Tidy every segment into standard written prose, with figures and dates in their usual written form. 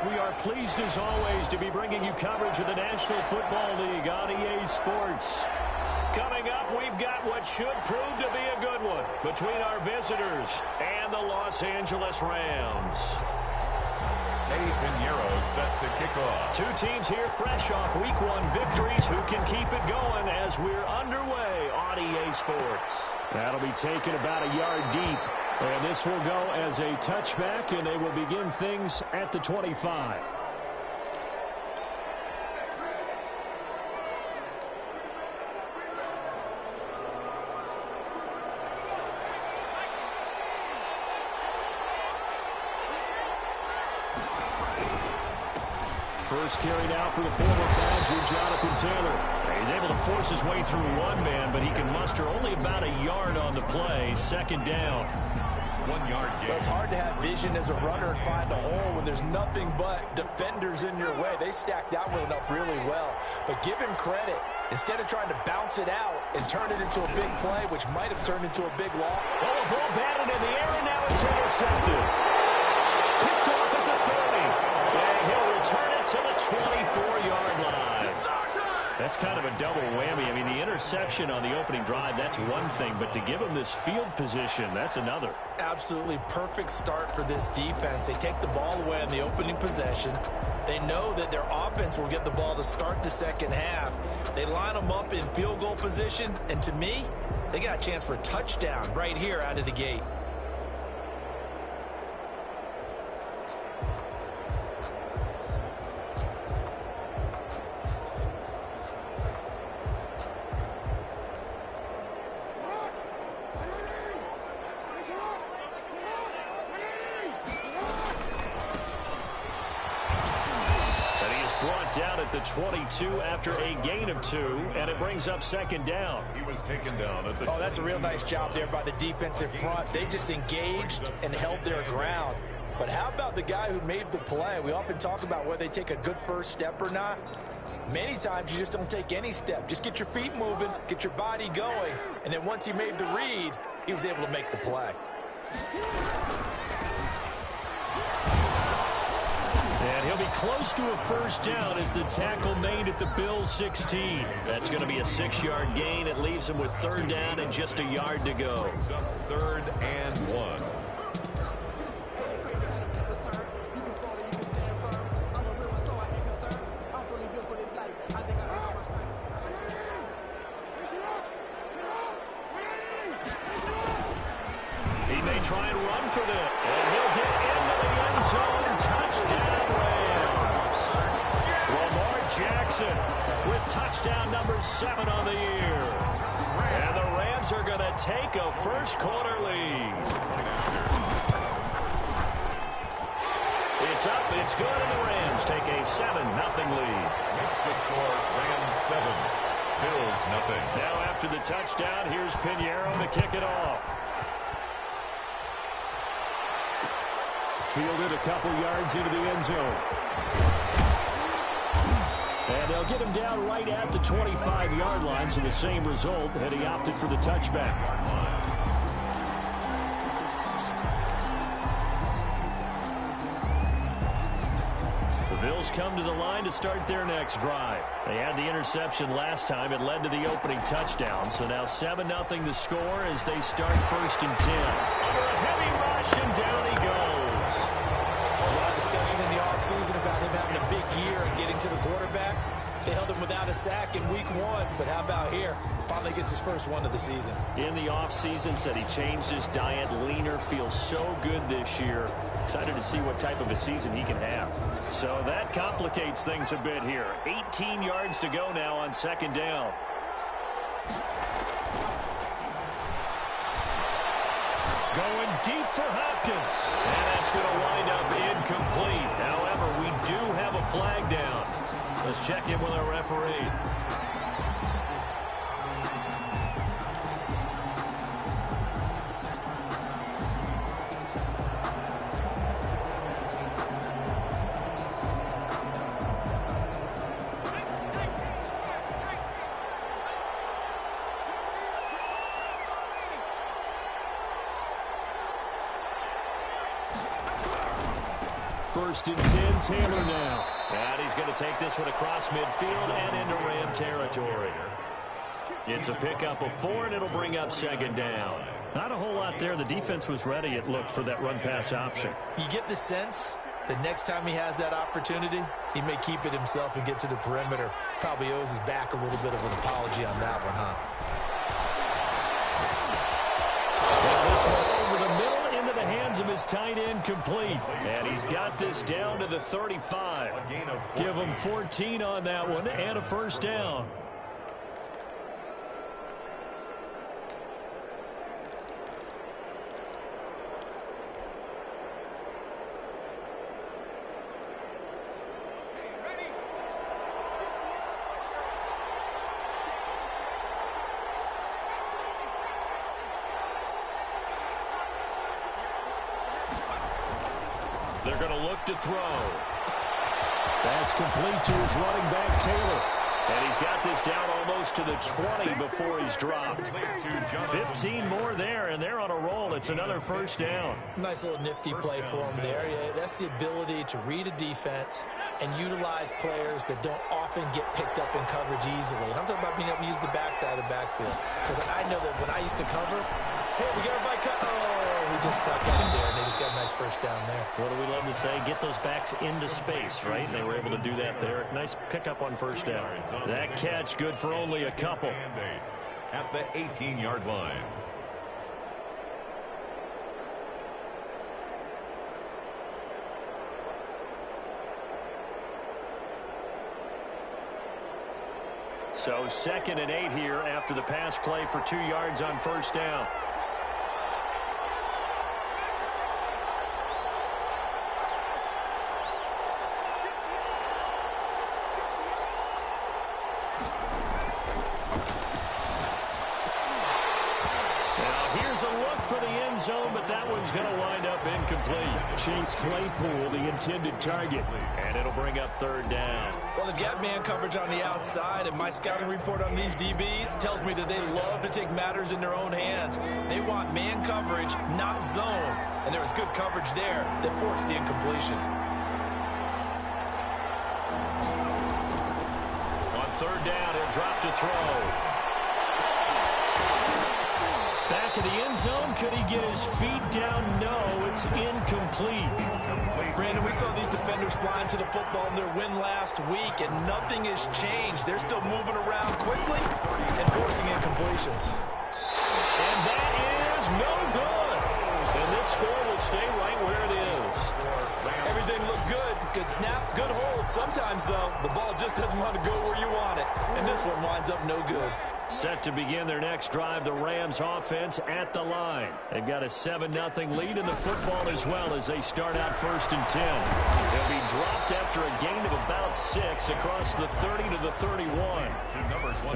We are pleased as always to be bringing you coverage of the National Football League on EA Sports. Coming up, we've got what should prove to be a good one between our visitors and the Los Angeles Rams. Pinheiro set to kick off. Two teams here fresh off Week 1 victories who can keep it going as we're underway on EA Sports. That'll be taken about a yard deep. And this will go as a touchback, and they will begin things at the 25. First carry now for the former Badger, Jonathan Taylor. He's able to force his way through one man, but he can muster only about a yard on the play. Second down. 1 yard gain. It's hard to have vision as a runner and find a hole when there's nothing but defenders in your way. They stacked that one up really well. But give him credit. Instead of trying to bounce it out and turn it into a big play, which might have turned into a big loss. Oh, a ball batted in the air, and now it's intercepted. Picked off at the 30. And he'll return it to the 24-yard line. That's kind of a double whammy. I mean, the interception on the opening drive, that's one thing. But to give him this field position, that's another. Absolutely perfect start for this defense. They take the ball away on the opening possession. They know that their offense will get the ball to start the second half. They line them up in field goal position. And to me, they got a chance for a touchdown right here out of the gate. Down at the 22 after a gain of 2, and it brings up second down. He was taken down at the that's a real nice job there by the defensive front. They just engaged and held their ground. But how about the guy who made the play? We often talk about whether they take a good first step or not. Many times you just don't take any step. Just get your feet moving, get your body going, and then once he made the read, he was able to make the play. And he'll be close to a first down as the tackle made at the Bills' 16. That's going to be a 6-yard gain. It leaves him with third down and just a yard to go. Third and 1. He may try and run for this. And he'll get into the end zone. Touchdown, Rams. Lamar Jackson with touchdown number 7 on the year. And the Rams are going to take a first-quarter lead. It's up, it's good, and the Rams take a 7-0 lead. Makes the score Rams 7, Bills nothing. Now after the touchdown, here's Pinheiro to kick it off. Fielded a couple yards into the end zone. And they'll get him down right at the 25-yard line, so the same result, and he opted for the touchback. The Bills come to the line to start their next drive. They had the interception last time. It led to the opening touchdown. So now 7-0 to score as they start 1st and 10. Under a heavy rush, and down he goes. There's a lot of discussion in the offseason about him having a big year and getting to the quarterback. They held him without a sack in week 1, but how about here? Finally gets his first one of the season. In the offseason, said he changed his diet, leaner, feels so good this year. Excited to see what type of a season he can have. So that complicates things a bit here. 18 yards to go now on second down. Going deep for Hopkins. And that's going to wind up incomplete. However, we do have a flag down. Let's check in with our referee. 1st and 10, Taylor now. And he's going to take this one across midfield and into Ram territory. It's a pickup of 4, and it'll bring up 2nd down. Not a whole lot there. The defense was ready, it looked, for that run-pass option. You get the sense that next time he has that opportunity, he may keep it himself and get to the perimeter. Probably owes his back a little bit of an apology on that one, huh? And this one over the middle into the hands of his tight end, complete. And he's got this down to the 35. Give him 14 on that one and a 1st down. They're going to look to throw. That's complete to his running back, Taylor. And he's got this down almost to the 20 before he's dropped. 15 more there, and they're on a roll. It's another 1st down. Nice little nifty play for him there. Yeah, that's the ability to read a defense and utilize players that don't often get picked up in coverage easily. And I'm talking about being able to use the backside of the backfield. Because I know that when I used to cover, hey, we got everybody cut. Oh, he just stuck out there, and they just got a nice 1st down there. What do we love to say? Get those backs into space, right? And they were able to do that there. Nice pickup on 1st down. That catch good for only a couple. At the 18-yard line. So 2nd and 8 here after the pass play for 2 yards on 1st down. A look for the end zone, but that one's going to wind up incomplete. Chase Claypool, the intended target, and it'll bring up 3rd down. Well, they've got man coverage on the outside, and my scouting report on these DBs tells me that they love to take matters in their own hands. They want man coverage, not zone, and there was good coverage there that forced the incompletion. On 3rd down, he'll drop to throw. Back of the end zone. Could he get his feet down? No, it's incomplete. Brandon, we saw these defenders flying to the football in their win last week, and nothing has changed. They're still moving around quickly and forcing incompletions. And that is no good. And this score will stay right where it is. Everything looked good. Good snap, good hold. Sometimes, though, the ball just doesn't want to go where you want it. And this one winds up no good. Set to begin their next drive, the Rams offense at the line. They've got a 7-0 lead in the football as well as they start out 1st and 10. They'll be dropped after a gain of about 6 across the 30 to the 31.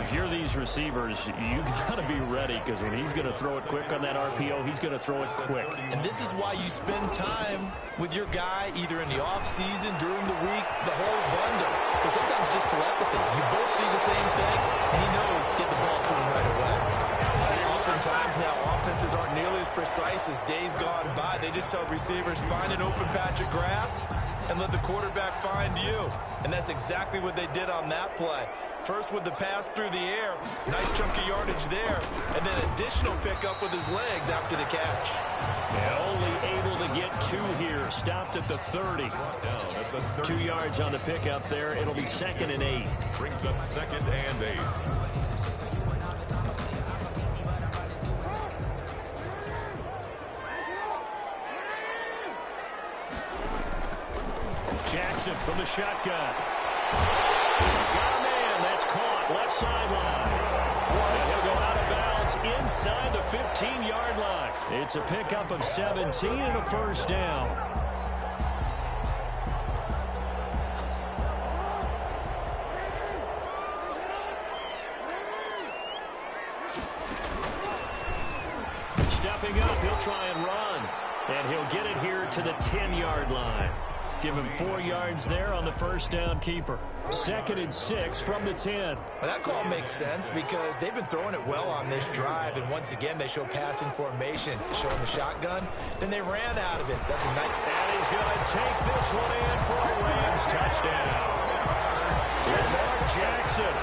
If you're these receivers, you got to be ready because when he's going to throw it quick on that RPO, he's going to throw it quick. And this is why you spend time with your guy either in the offseason, during the week, the whole bundle. Because sometimes just telepathy. You both see the same thing, and he knows get the ball to him right away. Oftentimes now offenses aren't nearly as precise as days gone by. They just tell receivers, find an open patch of grass and let the quarterback find you. And that's exactly what they did on that play. First with the pass through the air, nice chunk of yardage there, and then additional pickup with his legs after the catch. Yeah, only able to get 2 here, stopped at the 30. 2 yards on the pickup there. It'll be 2nd and 8. Brings up 2nd and 8. Jackson from the shotgun. He's got a man. That's caught. Left sideline. And he'll go out of bounds inside the 15-yard line. It's a pickup of 17 and a 1st down. Stepping up, he'll try and run. And he'll get it here to the 10-yard line. Give him 4 yards there on the 1st down keeper. 2nd and 6 from the 10. Well, that call makes sense because they've been throwing it well on this drive, and once again they show passing formation, showing the shotgun. Then they ran out of it. That's a nice. And he's going to take this one in for a Rams touchdown. Lamar Jackson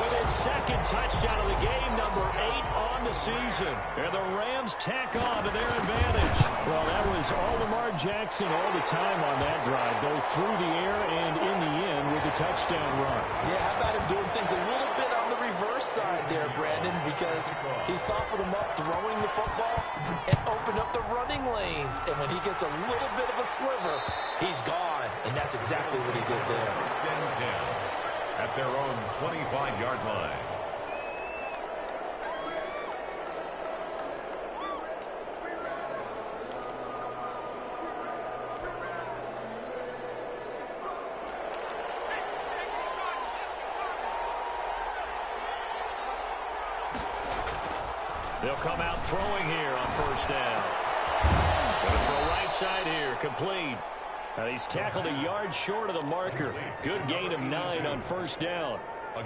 with his second touchdown of the game, number 8 on the season. And the Rams tack on to their advantage. Well, that was all Lamar Jackson all the time on that drive, both through the air and in the end with the touchdown run. Yeah, how about him doing things a little bit on the reverse side there, Brandon, because he softened him up throwing the football and opened up the running lanes. And when he gets a little bit of a sliver, he's gone. And that's exactly what he did there. At their own 25-yard line. They'll come out throwing here on first down. Going to throw right side here, complete. He's tackled a yard short of the marker. Good gain of 9 on first down.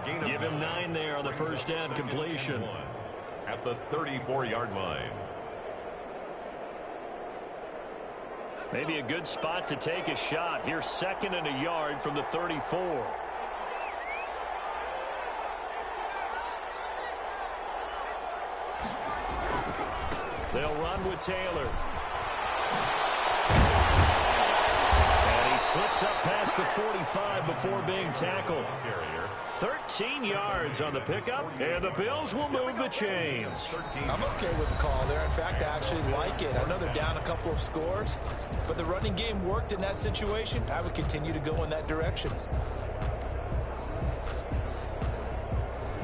Give him 9 there on the first down completion. At the 34-yard line. Maybe a good spot to take a shot. Here's 2nd and a yard from the 34. They'll run with Taylor. And he slips up past the 45 before being tackled. 13 yards on the pickup, and the Bills will move the chains. I'm okay with the call there. In fact, I actually like it. I know they're down a couple of scores, but the running game worked in that situation. I would continue to go in that direction.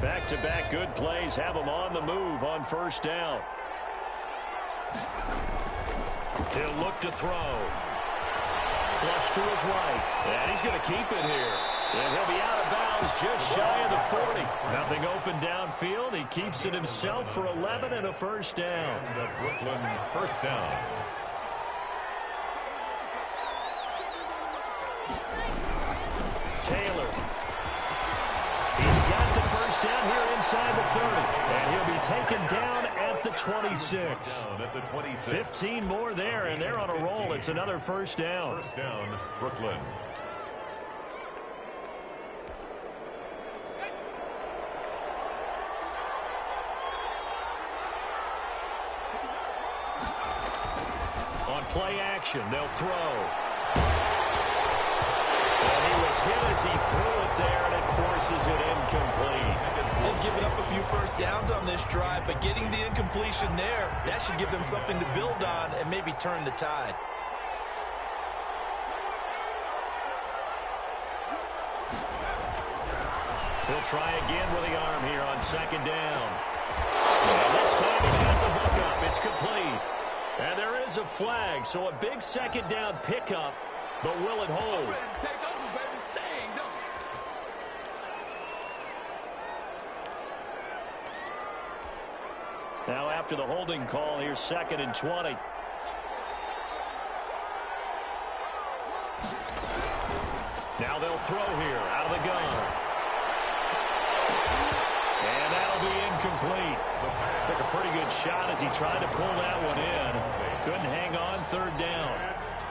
Back-to-back good plays have them on the move on first down. He'll look to throw. Flush to his right. And he's going to keep it here. And he'll be out of bounds just shy of the 40. Nothing open downfield. He keeps it himself for 11 and a first down. The Brooklyn first down. Taylor. He's got the first down here inside the 30. And he'll be taken down at the 26. 15 more there, and they're on a roll. It's another first down. First down, Brooklyn. On play action, they'll throw. And he was hit as he threw it there, and it forces it incomplete. They've given up a few first downs on this drive, but getting the incompletion there, that should give them something to build on and maybe turn the tide. He'll try again with the arm here on second down. And this time he's got the hook up. It's complete. And there is a flag, so a big second down pickup, but will it hold? Now after the holding call, here's 2nd and 20. Now they'll throw here out of the gun. And that'll be incomplete. Took a pretty good shot as he tried to pull that one in. Couldn't hang on, 3rd down.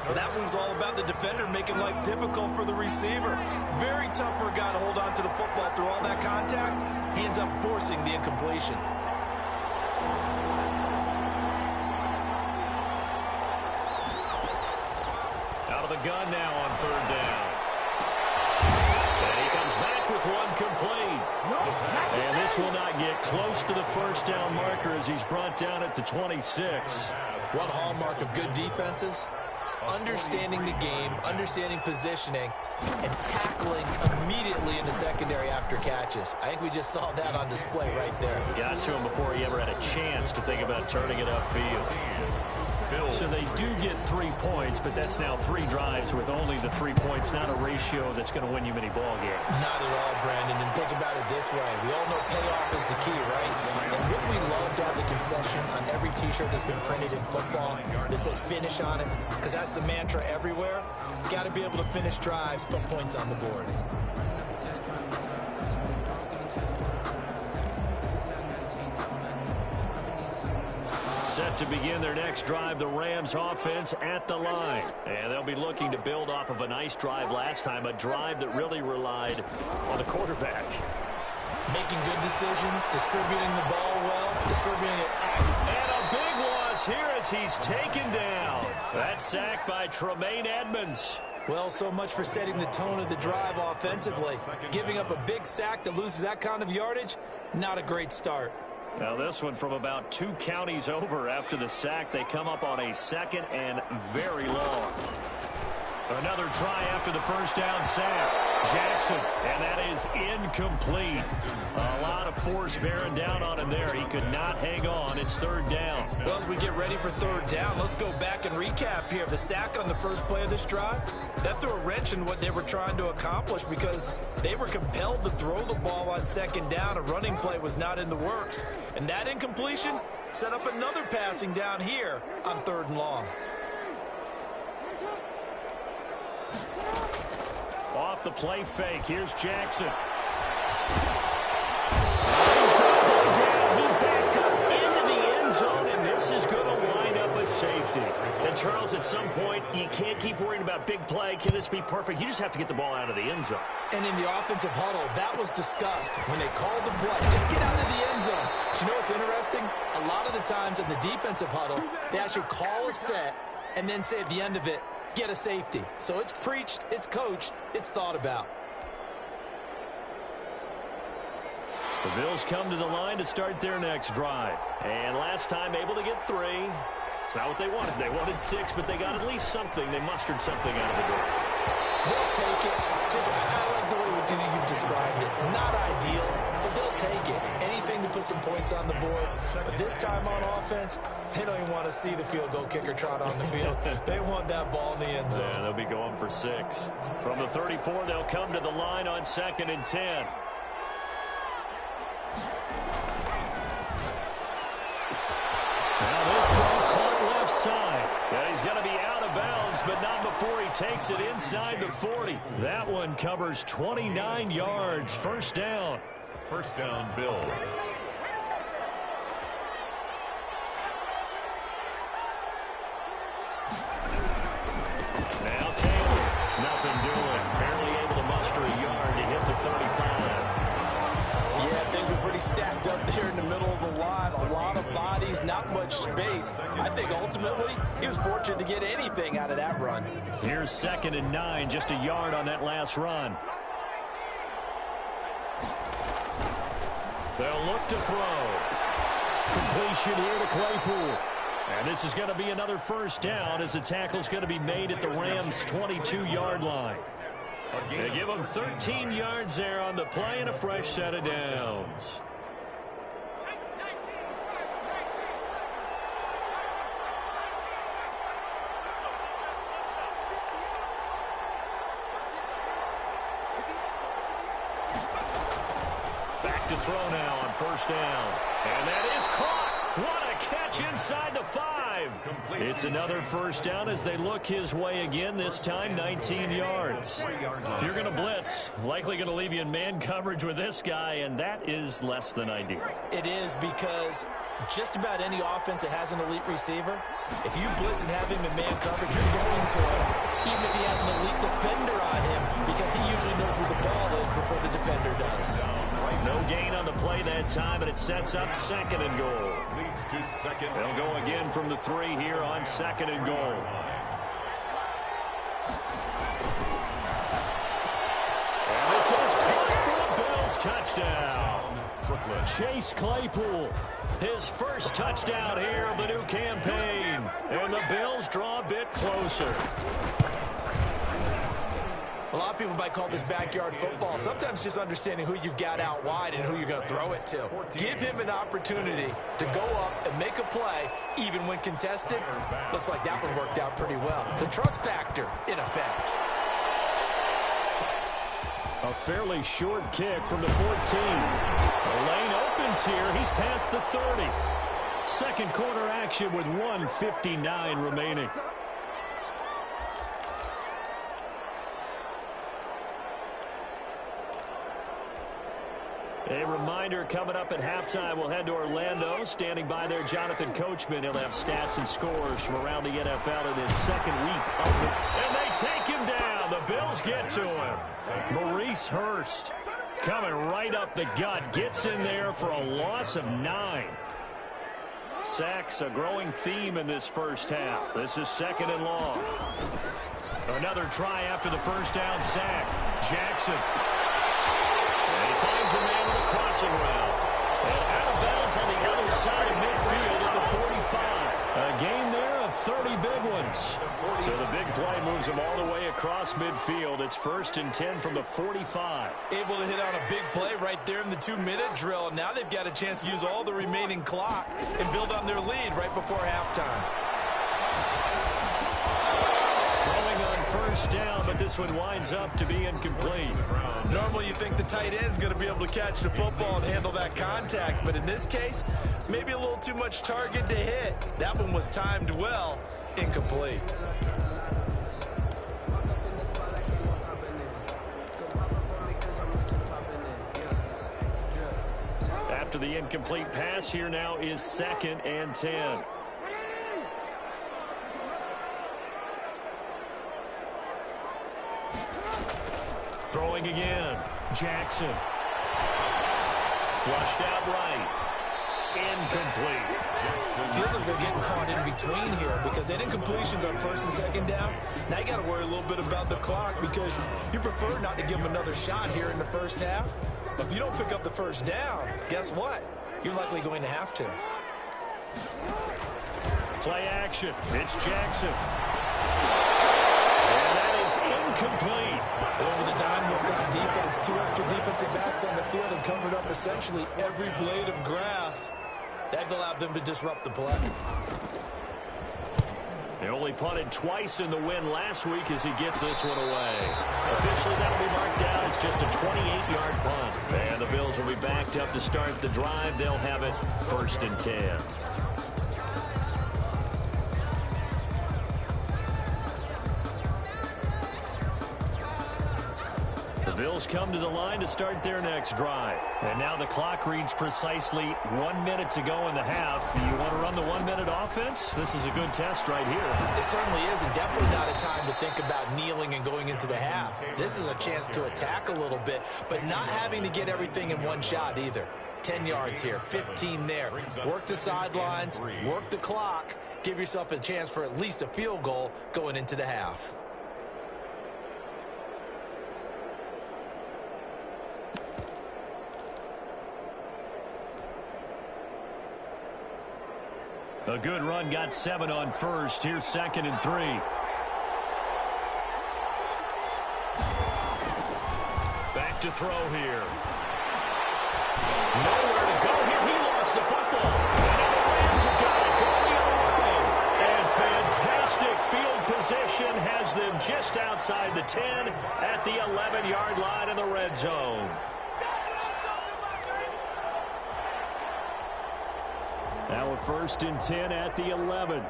Well, that one was all about the defender making life difficult for the receiver. Very tough for a guy to hold on to the football through all that contact. He ends up forcing the incompletion. Out of the gun now on 3rd down. And he comes back with one complete. And this will not get close to the first down marker as he's brought down at the 26. One hallmark of good defenses is understanding the game, understanding positioning, and tackling immediately in the secondary after catches. I think we just saw that on display right there. Got to him before he ever had a chance to think about turning it upfield. So they do get 3 points, but that's now 3 drives with only the 3 points, not a ratio that's going to win you many ball games. Not at all, Brandon. And think about it this way. We all know payoff is the key, right? And wouldn't we love to have the concession on every T-shirt that's been printed in football that says finish on it? Because that's the mantra everywhere. Got to be able to finish drives, put points on the board. set to begin their next drive. The Rams offense at the line. And they'll be looking to build off of a nice drive last time, a drive that really relied on the quarterback. Making good decisions, distributing the ball well, distributing it accurately. And a big loss here as he's taken down. That sack by Tiriee Madden. Well, so much for setting the tone of the drive offensively. Giving up a big sack that loses that kind of yardage, not a great start. Now this one from about 2 counties over after the sack. They come up on a 2nd and very long. Another try after the first down sack. Jackson, and that is incomplete. A lot of force bearing down on him there. He could not hang on. It's 3rd down. Well, as we get ready for 3rd down, let's go back and recap here. The sack on the first play of this drive, that threw a wrench in what they were trying to accomplish because they were compelled to throw the ball on 2nd down. A running play was not in the works. And that incompletion set up another passing down here on 3rd and long. Off the play fake. Here's Jackson. He's going to go down. He backed up into the end zone, and this is going to wind up a safety. And, Charles, at some point, you can't keep worrying about big play. Can this be perfect? You just have to get the ball out of the end zone. And in the offensive huddle, that was discussed when they called the play. Just get out of the end zone. But you know what's interesting? A lot of the times in the defensive huddle, they actually call a set and then say at the end of it, get a safety. So it's preached, it's coached, it's thought about. The Bills come to the line to start their next drive. And last time able to get 3. It's not what they wanted. They wanted 6, but they got at least something. They mustered something out of the door. They'll take it. I like the way you've described it. Not ideal, but they'll take it. Anything to put some points on the board. But this time on offense, they don't even want to see the field goal kicker trot on the field. They want that ball in the end zone. Yeah, they'll be going for 6. From the 34, they'll come to the line on 2nd and 10. Now this throw caught left side. Yeah, he's going to be out of bounds, but not before he takes it inside the 40. That one covers 29 yards. 1st down. 1st down, Bills. Now Taylor, nothing doing. Barely able to muster a yard to hit the 35. Yeah, things were pretty stacked up there in the middle of the line. A lot of bodies, not much space. I think ultimately he was fortunate to get anything out of that run. Here's 2nd and 9, just a yard on that last run. They'll look to throw. Completion here to Claypool. And this is going to be another 1st down as the tackle's going to be made at the Rams' 22-yard line. They give them 13 yards there on the play and a fresh set of downs. Back to throw now on 1st down. And that is caught. What a catch inside the 5. It's another 1st down as they look his way again, this time 19 yards. If you're going to blitz, likely going to leave you in man coverage with this guy, and that is less than ideal. It is because just about any offense that has an elite receiver, if you blitz and have him in man coverage, you're going to him, even if he has an elite defender on him, because he usually knows where the ball is before the defender does. No gain on the play that time, and it sets up 2nd and goal. Leads to 2nd. They'll go again from the 3 here on 2nd and goal. And this is caught for the Bills touchdown. Brooklyn. Chase Claypool, his 1st touchdown here of the new campaign. And the Bills draw a bit closer. A lot of people might call this backyard football. Sometimes just understanding who you've got out wide and who you're going to throw it to. Give him an opportunity to go up and make a play, even when contested. Looks like that one worked out pretty well. The trust factor, in effect. A fairly short kick from the 14. The lane opens here. He's past the 30. 2nd quarter action with 1:59 remaining. A reminder, coming up at halftime, we'll head to Orlando. Standing by there, Jonathan Coachman. He'll have stats and scores from around the NFL in his second week of the... And they take him down. The Bills get to him. Maurice Hurst coming right up the gut. Gets in there for a loss of 9. Sacks, a growing theme in this first half. This is second and long. Another try after the first down sack. Jackson. And he finds a man with a crossing route. And out of bounds on the other side of midfield at the 45. A gain there of 30 big ones. So the big play moves him all the way across midfield. It's 1st and 10 from the 45. Able to hit on a big play right there in the 2-minute drill. Now they've got a chance to use all the remaining clock and build on their lead right before halftime. Throwing on first down, but this one winds up to be incomplete. Normally you think the tight end's going to be able to catch the football and handle that contact, but in this case, maybe a little too much target to hit. That one was timed well, incomplete. After the incomplete pass, here now is 2nd and 10. Throwing again. Jackson. Flushed out right. Incomplete. Feels like they're getting caught in between here because they had incompletions on 1st and 2nd down. Now you got to worry a little bit about the clock because you prefer not to give them another shot here in the first half. But if you don't pick up the first down, guess what? You're likely going to have to. Play action. It's Jackson. And that is incomplete. Over the dime look on defense. 2 extra defensive backs on the field and covered up essentially every blade of grass. That allowed them to disrupt the play. They only punted twice in the win last week as he gets this one away. Officially, that'll be marked down as just a 28-yard punt. And the Bills will be backed up to start the drive. They'll have it 1st and 10. The Bills come to the line to start their next drive. And now the clock reads precisely 1 minute to go in the half. You want to run the 1-minute offense? This is a good test right here. It certainly is, and definitely not a time to think about kneeling and going into the half. This is a chance to attack a little bit, but not having to get everything in one shot either. 10 yards here, 15 there. Work the sidelines, work the clock, give yourself a chance for at least a field goal going into the half. A good run, got 7 on first. Here's 2nd and 3. Back to throw here. Nowhere to go here. He lost the football. And now the Rams have got it going the other way. And fantastic field position has them just outside the 10 at the 11-yard line in the red zone. Now a 1st and 10 at the 11.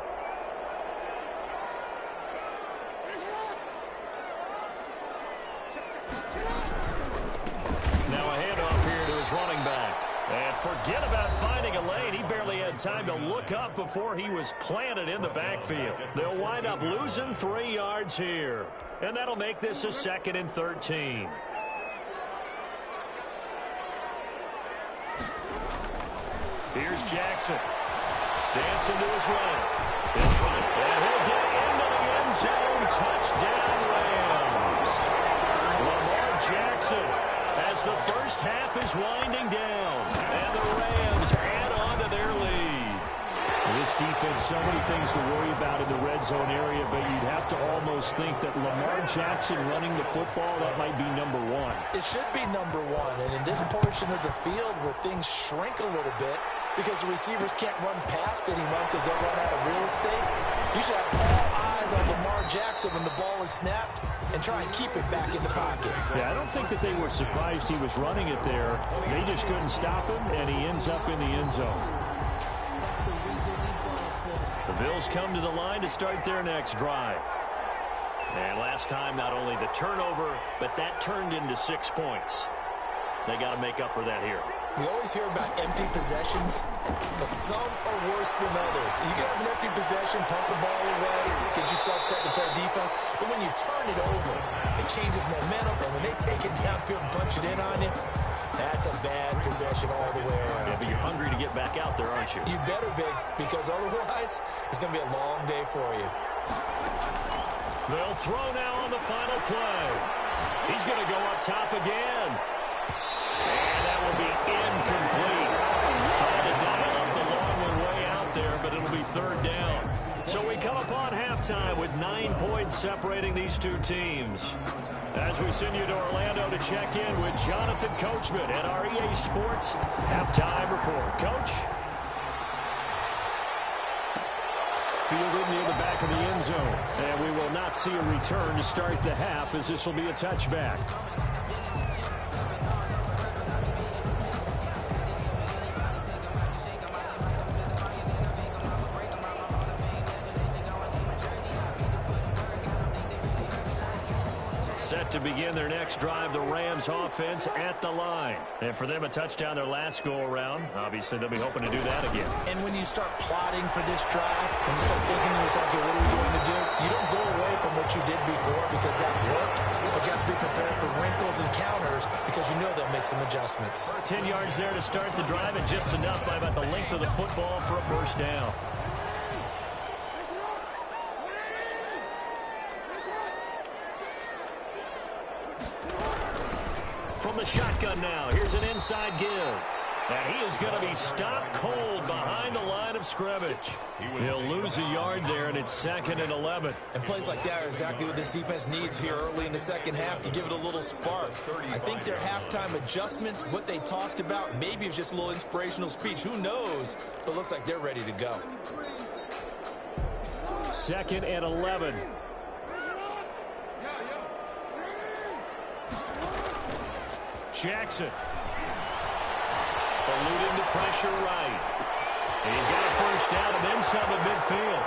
Now a handoff here to his running back. And forget about finding a lane. He barely had time to look up before he was planted in the backfield. They'll wind up losing 3 yards here. And that'll make this a 2nd and 13. Here's Jackson. Dancing to his left. And he'll get into the end zone. Touchdown, Rams. Lamar Jackson as the first half is winding down. And the Rams add on to their lead. This defense, so many things to worry about in the red zone area, but you'd have to almost think that Lamar Jackson running the football, that might be number 1. It should be number 1, and in this portion of the field where things shrink a little bit because the receivers can't run past anyone because they'll run out of real estate, you should have all eyes on Lamar Jackson when the ball is snapped and try and keep it back in the pocket. Yeah, I don't think that they were surprised he was running it there. They just couldn't stop him, and he ends up in the end zone. The Bills come to the line to start their next drive. And last time, not only the turnover, but that turned into 6 points. They got to make up for that here. We always hear about empty possessions, but some are worse than others. You can have an empty possession, pump the ball away, get yourself set to play defense, but when you turn it over, it changes momentum, and when they take it downfield and punch it in on you, that's a bad possession all the way around. Yeah, but you're hungry to get back out there, aren't you? You better be, because otherwise, it's going to be a long day for you. They'll throw now on the final play. He's going to go up top again. And that will be incomplete. Trying to dial up the long one way out there, but it'll be third down. So we come upon halftime with 9 points separating these two teams. As we send you to Orlando to check in with Jonathan Coachman at our EA Sports Halftime Report. Coach? Fielded near the back of the end zone. And we will not see a return to start the half, as this will be a touchback. Set to begin their next drive, the Rams offense at the line. And for them, a touchdown their last go-around. Obviously, they'll be hoping to do that again. And when you start plotting for this drive, when you start thinking to yourself, okay, what are we going to do? You don't go away from what you did before because that worked, but you have to be prepared for wrinkles and counters because you know they'll make some adjustments. 10 yards there to start the drive, and just enough by about the length of the football for a first down. From the shotgun now, here's an inside give. And he is going to be stopped cold behind the line of scrimmage. He'll lose a yard there, and it's 2nd and 11. And plays like that are exactly what this defense needs here early in the second half to give it a little spark. I think their halftime adjustments, what they talked about, maybe it's just a little inspirational speech. Who knows? But it looks like they're ready to go. 2nd and 11. Jackson. Eluding the pressure right. And he's got a first down and then some at midfield.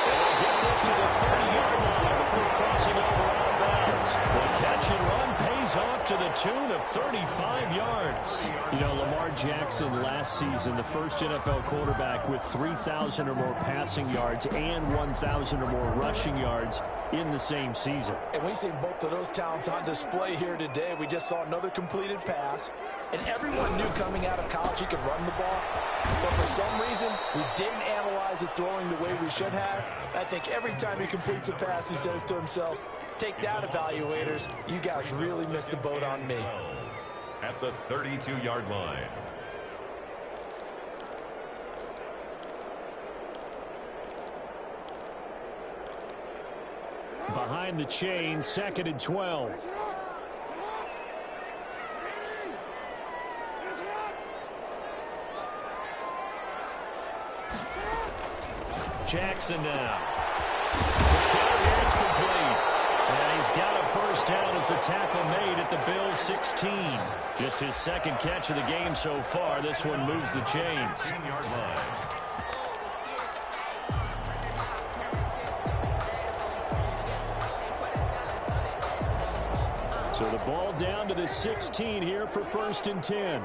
And they'll get this to the 30-yard line before crossing over out of bounds. The catch and run pays off to the tune of 35 yards. You know, Lamar Jackson last season, the first NFL quarterback with 3,000 or more passing yards and 1,000 or more rushing yards in the same season. And we see both of those talents on display here today. We just saw another completed pass. And everyone knew coming out of college he could run the ball. But for some reason, we didn't analyze it throwing the way we should have. I think every time he completes a pass, he says to himself, take that, evaluators. You guys really missed the boat on me. At the 32-yard line. Behind the chain, 2nd and 12. Jackson now. The carry is complete. And he's got a first down as the tackle made at the Bills' 16. Just his second catch of the game so far. This one moves the chains. 10-yard line. So the ball down to the 16 here for 1st and 10.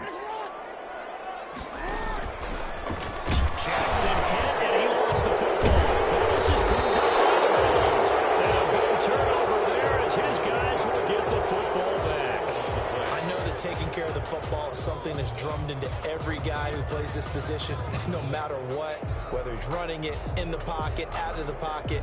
Jackson hit, and he lost the football. But this is picked up by the Bills. And a big turnover there as his guys will get the football back. I know that taking care of the football is something that's drummed into every guy who plays this position, no matter what, whether he's running it, in the pocket, out of the pocket.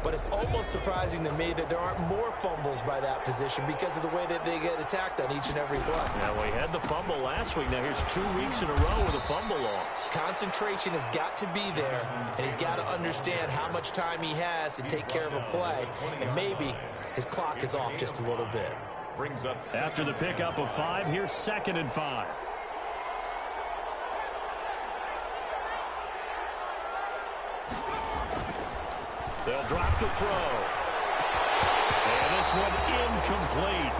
But it's almost surprising to me that there aren't more fumbles by that position because of the way that they get attacked on each and every play. Now, we had the fumble last week. Now, here's 2 weeks in a row with a fumble loss. Concentration has got to be there, and he's got to understand how much time he has to take care of a play, and maybe his clock is off just a little bit. Brings up after the pickup of 5, here's 2nd and 5. They'll drop the throw. And this one incomplete.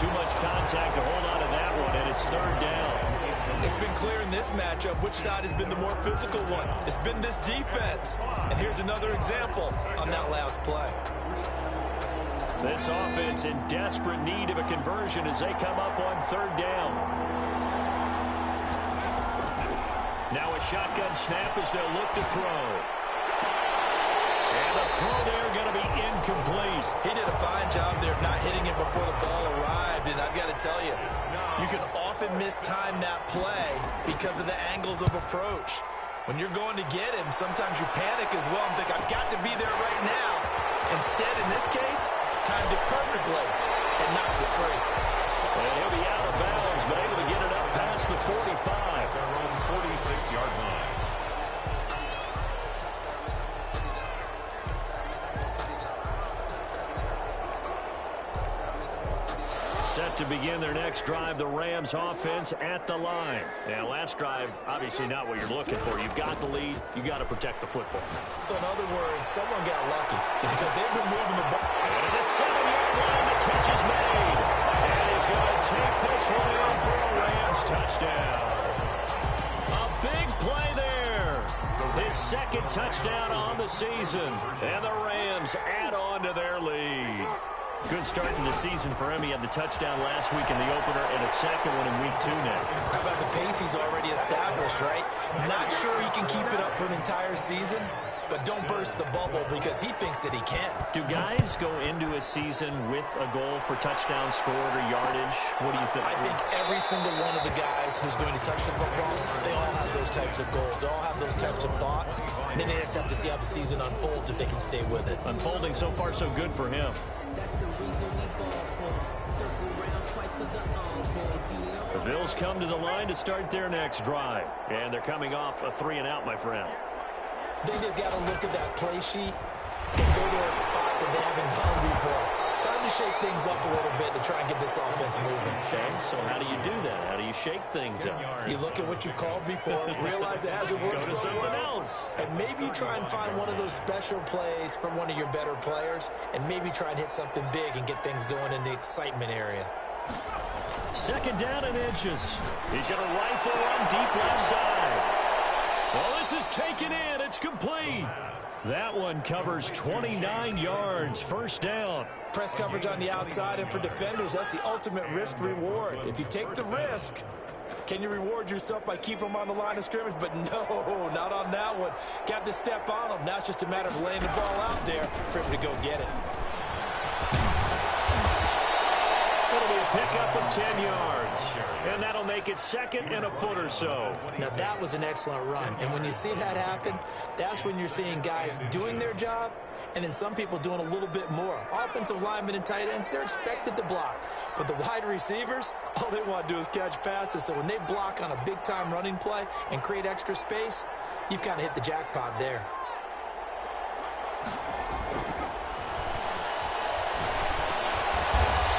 Too much contact to hold on to that one, and it's 3rd down. It's been clear in this matchup which side has been the more physical one. It's been this defense. And here's another example on that last play. This offense in desperate need of a conversion as they come up on third down. Now a shotgun snap as they'll look to throw. And the throw there going to be incomplete. He did a fine job there of not hitting it before the ball arrived, and I've got to tell you, you can often mistime that play because of the angles of approach. When you're going to get him, sometimes you panic as well and think, I've got to be there right now. Instead, in this case, timed it perfectly and knocked it free. And he'll be out of bounds, but able to get it up past the 45. Their own 46-yard line. Set to begin their next drive, the Rams offense at the line. Now, last drive, obviously not what you're looking for. You've got the lead. You've got to protect the football. So, in other words, someone got lucky because they've been moving the ball. And at the 7-yard line, the catch is made. And he's going to take this one in for a Rams touchdown. A big play there. His second touchdown on the season. And the Rams add on to their lead. Good start to the season for him. He had the touchdown last week in the opener and a second one in week 2 now. How about the pace he's already established, right? Not sure he can keep it up for an entire season, but don't burst the bubble because he thinks that he can. Do guys go into a season with a goal for touchdowns scored or yardage? What do you think? I think every single one of the guys who's going to touch the football, they all have those types of goals. They all have those types of thoughts. And then they just have to see how the season unfolds if they can stay with it. Unfolding so far so good for him. The Bills come to the line to start their next drive. And they're coming off a 3-and-out, my friend. I think they've got to look at that play sheet and go to a spot that they haven't gone before. Time to shake things up a little bit to try and get this offense moving. Okay, so how do you do that? How do you shake things up? You look at what you've called before, realize it hasn't worked Go to so something well, else. and maybe try and find one of those special plays from one of your better players, and maybe try and hit something big and get things going in the excitement area. Second down and inches. He's going to rifle one deep left side. Well, this is taken in. It's complete. That one covers 29 yards. First down. Press coverage on the outside, and for defenders, that's the ultimate risk-reward. If you take the risk, can you reward yourself by keeping them on the line of scrimmage? But no, not on that one. Got to step on them. Now it's just a matter of laying the ball out there for him to go get it. It'll be a pickup of 10 yards. And that'll make it second and a foot or so. Now, that was an excellent run. And when you see that happen, that's when you're seeing guys doing their job and then some people doing a little bit more. Offensive linemen and tight ends, they're expected to block. But the wide receivers, all they want to do is catch passes. So when they block on a big-time running play and create extra space, you've kind of hit the jackpot there.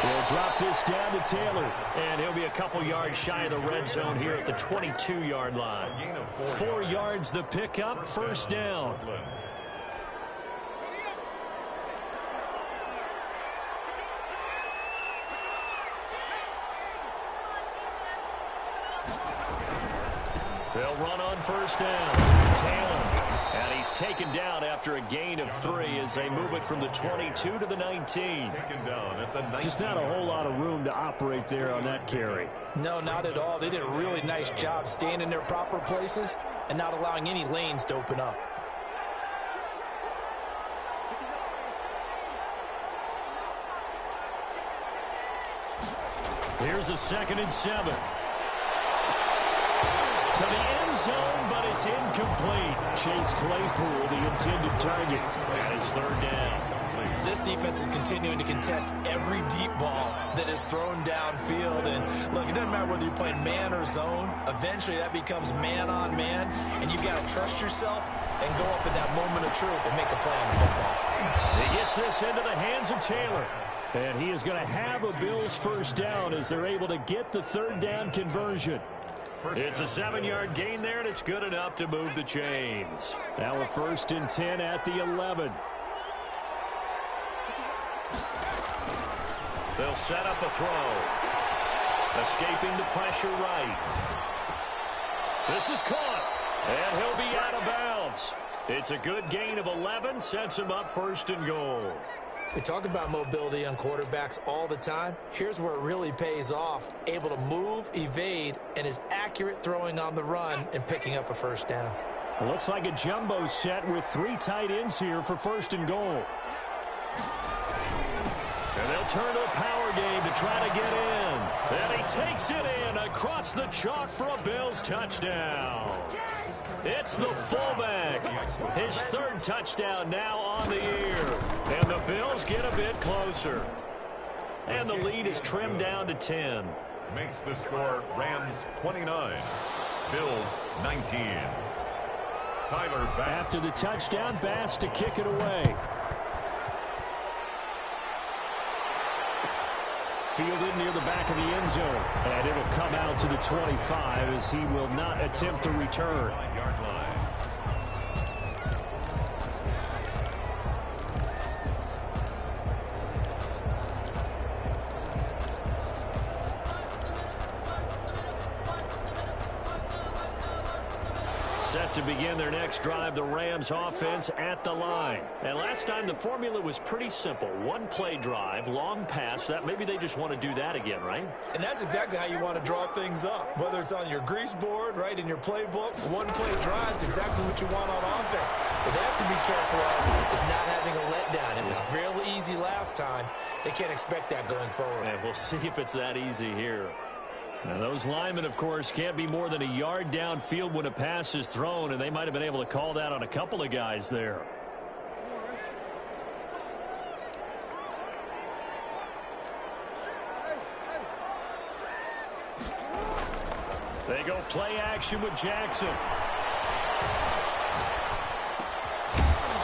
They'll drop this down to Taylor, and he'll be a couple yards shy of the red zone here at the 22-yard line. 4 yards the pickup, first down. They'll run on first down. Taylor. And he's taken down after a gain of 3 as they move it from the 22 to the 19. Taken down at the 19. Just not a whole lot of room to operate there on that carry. No, not at all. They did a really nice job staying in their proper places and not allowing any lanes to open up. Here's a 2nd and 7. To the end zone, but it's incomplete. Chase Claypool, the intended target. And it's third down. This defense is continuing to contest every deep ball that is thrown downfield. And, look, it doesn't matter whether you're playing man or zone. Eventually, that becomes man-on-man, and you've got to trust yourself and go up in that moment of truth and make a play on the football. He gets this into the hands of Taylor. And he is going to have a Bills first down as they're able to get the third down conversion. It's a 7-yard gain there, and it's good enough to move the chains. Now a 1st and 10 at the 11. They'll set up a throw. Escaping the pressure right. This is caught, and he'll be out of bounds. It's a good gain of 11, sets him up 1st and goal. We talk about mobility on quarterbacks all the time. Here's where it really pays off. Able to move, evade, and is accurate throwing on the run and picking up a first down. It looks like a jumbo set with 3 tight ends here for 1st and goal. And they'll turn to a power game to try to get in. And he takes it in across the chalk for a Bills touchdown. It's the fullback. His 3rd touchdown now on the year. And the Bills get a bit closer. And the lead is trimmed down to 10. Makes the score Rams 29, Bills 19. Tyler Bass. After the touchdown, Bass to kick it away. Fielded near the back of the end zone. And it'll come out to the 25 as he will not attempt to return. Yard line. Set to begin their next drive, the Rams offense at the line. And last time the formula was pretty simple. 1-play drive, long pass. That maybe they just want to do that again, right? And that's exactly how you want to draw things up. Whether it's on your grease board, right, in your playbook, 1-play drive is exactly what you want on offense. What they have to be careful of is not having a letdown. It was really easy last time. They can't expect that going forward. And we'll see if it's that easy here. Now, those linemen, of course, can't be more than a yard downfield when a pass is thrown, and they might have been able to call that on a couple of guys there. They go play action with Jackson.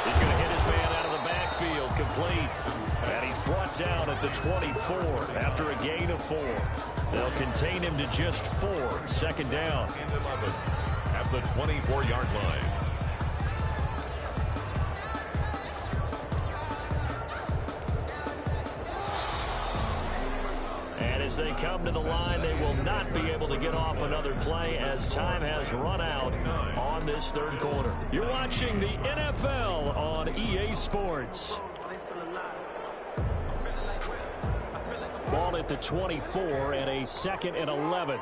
He's going to hit his man out of the backfield, complete. And he's brought down at the 24 after a gain of 4. They'll contain him to just 4. 2nd down. And 11 at the 24-yard line. And as they come to the line, they will not be able to get off another play as time has run out on this 3rd quarter. You're watching the NFL on EA Sports. Ball at the 24 and a 2nd and 11.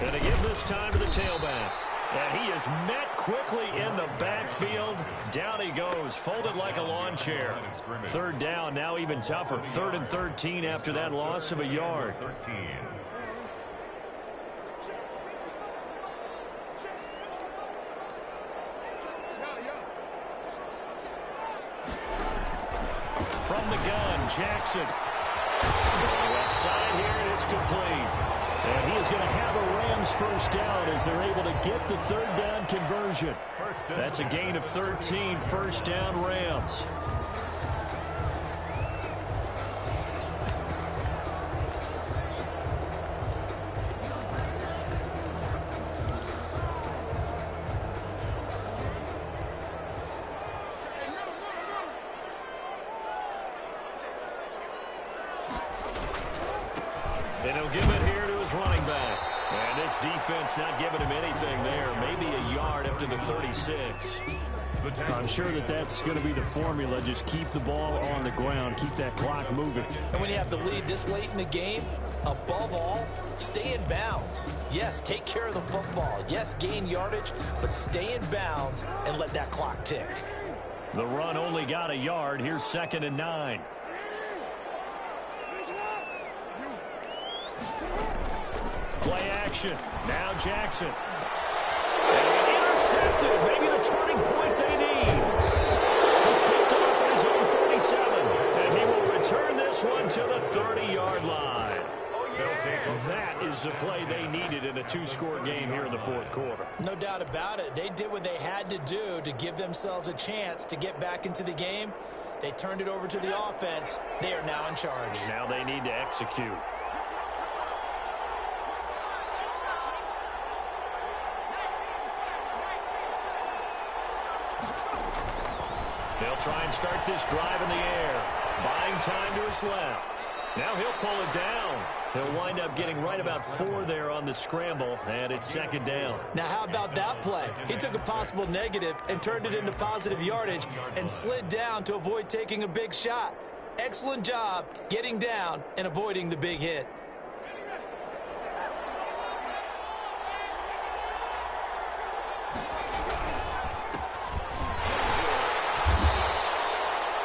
And they give this time to the tailback. And he is met quickly in the backfield. Down he goes, folded like a lawn chair. 3rd down, now even tougher. 3rd and 13 after that loss of a yard. 13. From the gun, Jackson. Left side here, and it's complete. And he is going to have a Rams 1st down as they're able to get the 3rd down conversion. That's a gain of 13, 1st down Rams. And he'll give it here to his running back. And this defense not giving him anything there. Maybe a yard up to the 36. I'm sure that that's going to be the formula. Just keep the ball on the ground. Keep that clock moving. And when you have the lead this late in the game, above all, stay in bounds. Yes, take care of the football. Yes, gain yardage, but stay in bounds and let that clock tick. The run only got a yard. Here's 2nd and 9. Play action. Now Jackson. And intercepted. Maybe the turning point they need. He's picked off at his own 47. And he will return this one to the 30-yard line. That is the play they needed in a 2-score game here in the 4th quarter. No doubt about it. They did what they had to do to give themselves a chance to get back into the game. They turned it over to the offense. They are now in charge. Now they need to execute. They'll try and start this drive in the air. Buying time to his left. Now he'll pull it down. He'll wind up getting right about 4 there on the scramble, and it's second down. Now, how about that play? He took a possible negative and turned it into positive yardage and slid down to avoid taking a big shot. Excellent job getting down and avoiding the big hit.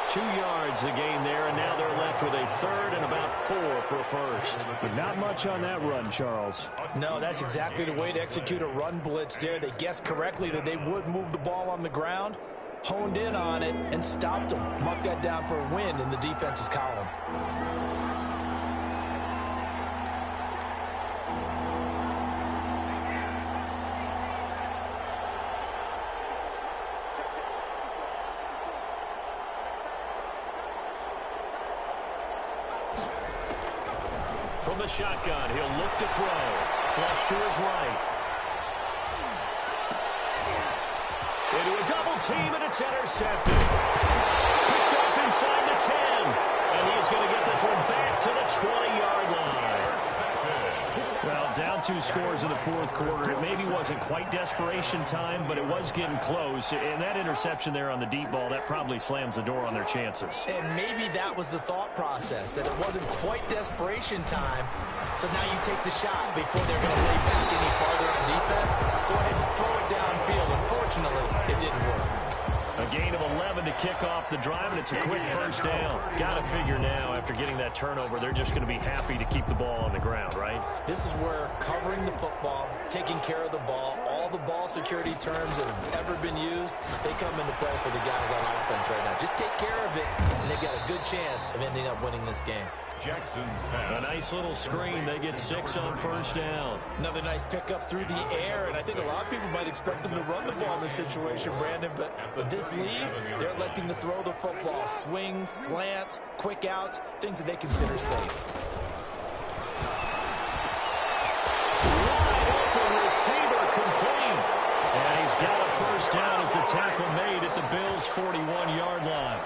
Two yards the gain there, and now they're left with a third and about 4 for a first. But not much on that run, Charles. No, that's exactly the way to execute a run blitz there. They guessed correctly that they would move the ball on the ground, honed in on it, and stopped them. Mark that down for a win in the defense's column. From the shotgun, he'll look to throw. Flush to his right. Into a double team, and it's intercepted. Picked off inside the 10. And he's going to get this one back to the 20-yard line. Well, down 2 scores in the fourth quarter. It maybe wasn't quite desperation time, but it was getting close. And that interception there on the deep ball, that probably slams the door on their chances. And maybe that was the thought process, that it wasn't quite desperation time. So now you take the shot before they're going to lay back any farther on defense. Go ahead and throw it downfield. Unfortunately, it didn't work. A gain of 11 to kick off the drive, and it's a quick first down. Got to figure now, after getting that turnover, they're just going to be happy to keep the ball on the ground, right? This is where covering the football, taking care of the ball, all the ball security terms that have ever been used, they come into play for the guys on offense right now. Just take care of it, and they've got a good chance of ending up winning this game. Jackson's A nice little screen. They get 6 on first down. Another nice pickup through the air, and I think a lot of people might expect them to run the ball in this situation, Brandon, but with this lead, they're electing to throw the football. Swings, slants, quick outs, things that they consider safe. Wide open receiver complete. And he's got a first down as the tackle made at the Bills' 41-yard line.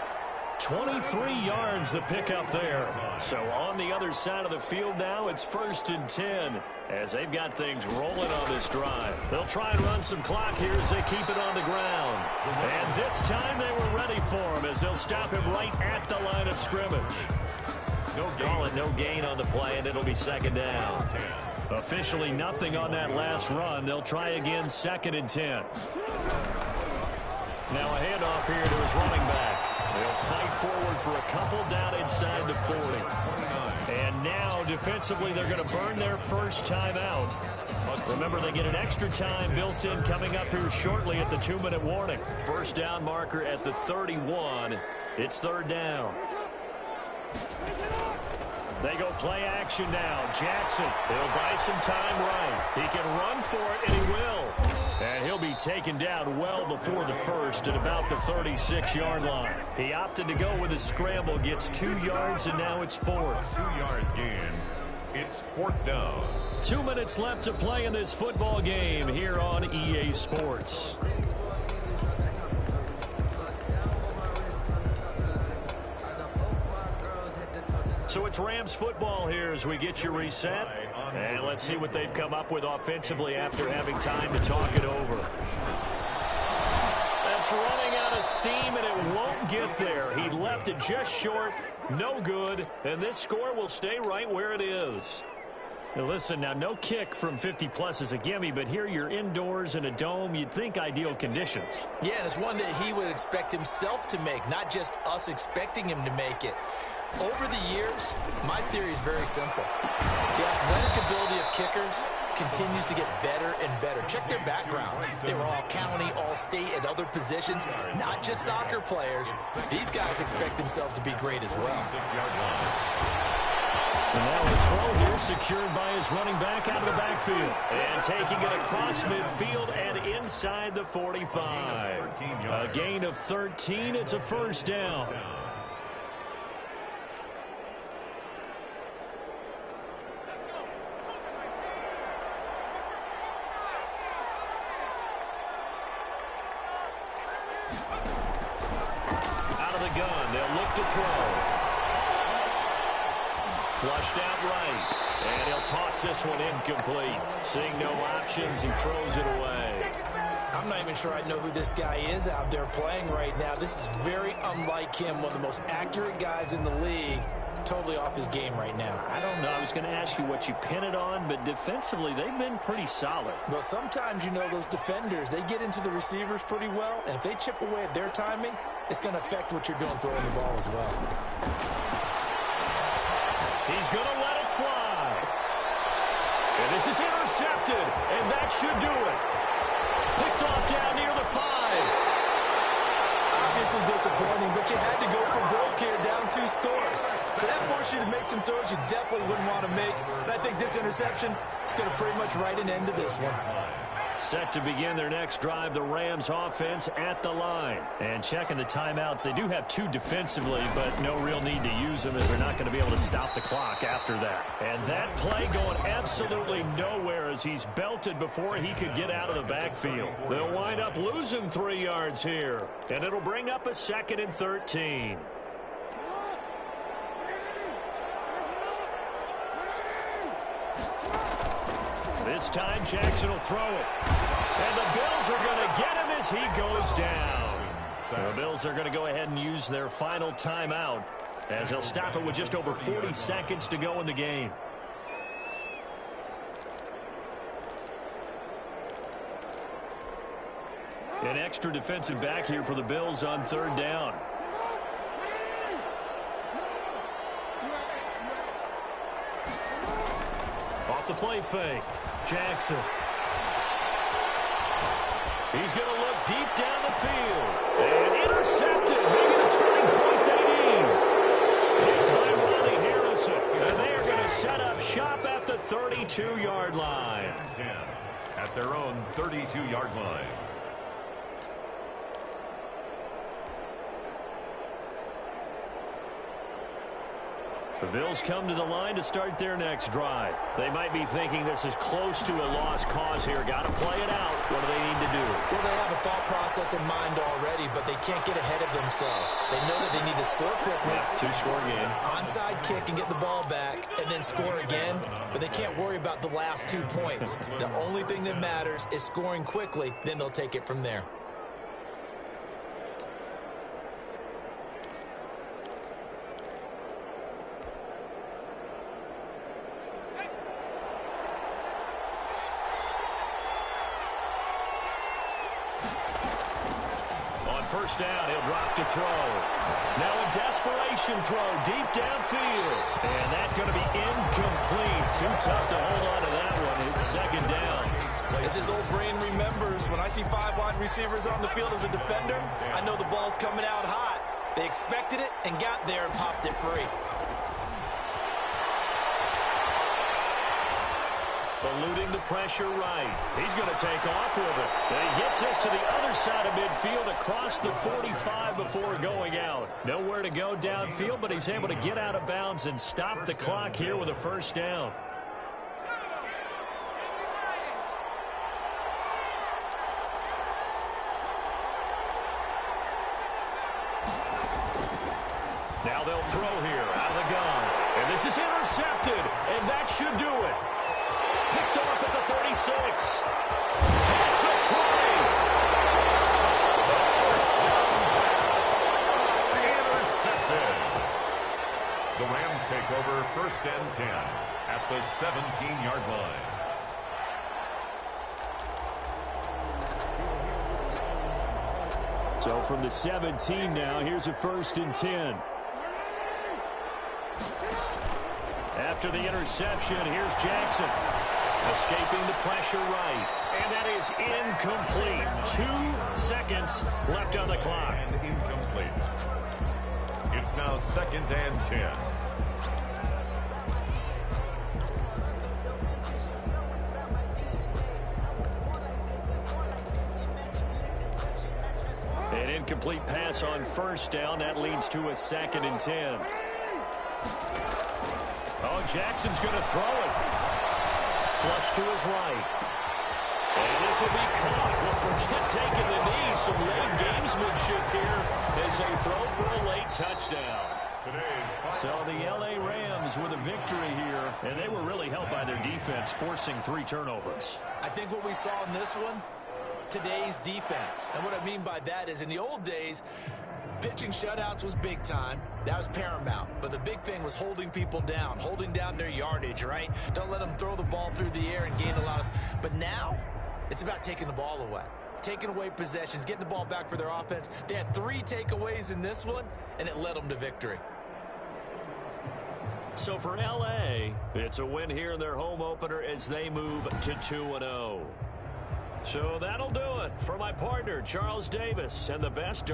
23 yards the pickup there. So on the other side of the field now, it's 1st and 10 as they've got things rolling on this drive. They'll try and run some clock here as they keep it on the ground. And this time they were ready for him as they'll stop him right at the line of scrimmage. Call it no gain on the play, and it'll be second down. Officially nothing on that last run. They'll try again, 2nd and 10. Now a handoff here to his running back. They'll fight forward for a couple down inside the 40. And now, defensively, they're going to burn their first time out. Remember, they get an extra time built in coming up here shortly at the 2-minute warning. First down marker at the 31. It's 3rd down. They go play action now. Jackson, he'll buy some time right. He can run for it, and he will. And he'll be taken down well before the first at about the 36-yard line. He opted to go with a scramble, gets 2 yards, and now it's 4th. 2-yard gain. It's 4th down. 2 minutes left to play in this football game here on EA Sports. So it's Rams football here as we get you reset. And let's see what they've come up with offensively after having time to talk it over. That's running out of steam, and it won't get there. He left it just short, no good, and this score will stay right where it is. Now listen, now no kick from 50-plus is a gimme, but here you're indoors in a dome. You'd think ideal conditions. Yeah, and it's one that he would expect himself to make, not just us expecting him to make it. Over the years, my theory is very simple. The athletic ability of kickers continues to get better and better. Check their background. They were all county, all state, at other positions, not just soccer players. These guys expect themselves to be great as well. 6-yard line. And now the throw here secured by his running back out of the backfield. And taking it across midfield and inside the 45. A gain of 13. It's a first down. Out of the gun, they'll look to throw. Flushed out right. And he'll toss this one incomplete. Seeing no options, he throws it away. I'm not even sure I know who this guy is out there playing right now. This is very unlike him, one of the most accurate guys in the league. Totally off his game right now. I don't know. I was going to ask you what you pin it on, but defensively, they've been pretty solid. Well, sometimes, you know, those defenders, they get into the receivers pretty well, and if they chip away at their timing, it's going to affect what you're doing throwing the ball as well. He's going to let it fly. And this is intercepted, and that should do it. Picked off down near the 5. Obviously disappointing, but you had to go for broke here, down 2 scores. So that forced you to make some throws you definitely wouldn't want to make. And I think this interception is going to pretty much write an end to this one. Set to begin their next drive, the Rams offense at the line. And checking the timeouts, they do have 2 defensively, but no real need to use them as they're not going to be able to stop the clock after that. And that play going absolutely nowhere as he's belted before he could get out of the backfield. They'll wind up losing 3 yards here, and it'll bring up a 2nd and 13. This time, Jackson will throw it. And the Bills are going to get him as he goes down. The Bills are going to go ahead and use their final timeout as they'll stop it with just over 40 seconds to go in the game. An extra defensive back here for the Bills on 3rd down. Off the play fake. Jackson. He's going to look deep down the field. And intercepted. Maybe the turning point they need. Picked by Ronnie Harrison. And they are going to set up shop at the 32-yard line. 10 at their own 32-yard line. The Bills come to the line to start their next drive. They might be thinking this is close to a lost cause here. Got to play it out. What do they need to do? Well, they have a thought process in mind already, but they can't get ahead of themselves. They know that they need to score quickly. Yeah, 2-score game. Onside kick and get the ball back and then score again, but they can't worry about the last 2 points. The only thing that matters is scoring quickly, then they'll take it from there. First down, he'll drop to throw. Now a desperation throw deep downfield. And that's going to be incomplete. Too tough to hold on to that one. It's 2nd down. As his old brain remembers, when I see 5 wide receivers on the field as a defender, I know the ball's coming out hot. They expected it and got there and popped it free. Eluding the pressure right. He's going to take off with it. And he gets this to the other side of midfield across the 45 before going out. Nowhere to go downfield, but he's able to get out of bounds and stop the clock here with a 1st down. Now they'll throw here out of the gun. And this is intercepted, and that should do it. Picked off at the 36. Past the 20. Intercepted. The Rams take over 1st and 10 at the 17-yard line. So from the 17 now, here's a 1st and 10. After the interception, here's Jackson. Escaping the pressure right. And that is incomplete. 2 seconds left on the clock. And incomplete. It's now 2nd and 10. An incomplete pass on 1st down. That leads to a 2nd and 10. Oh, Jackson's going to throw it. Flush to his right. And this will be caught. Well, forget taking the knee. Some late gamesmanship here as they throw for a late touchdown. So the L.A. Rams with a victory here, and they were really helped by their defense, forcing 3 turnovers. I think what we saw in this one, today's defense. And what I mean by that is in the old days, pitching shutouts was big time. That was paramount. But the big thing was holding people down, holding down their yardage, right? Don't let them throw the ball through the air and gain a lot of... But now, it's about taking the ball away. Taking away possessions, getting the ball back for their offense. They had 3 takeaways in this one, and it led them to victory. So for L.A., it's a win here in their home opener as they move to 2-0. So that'll do it for my partner, Charles Davis, and the best...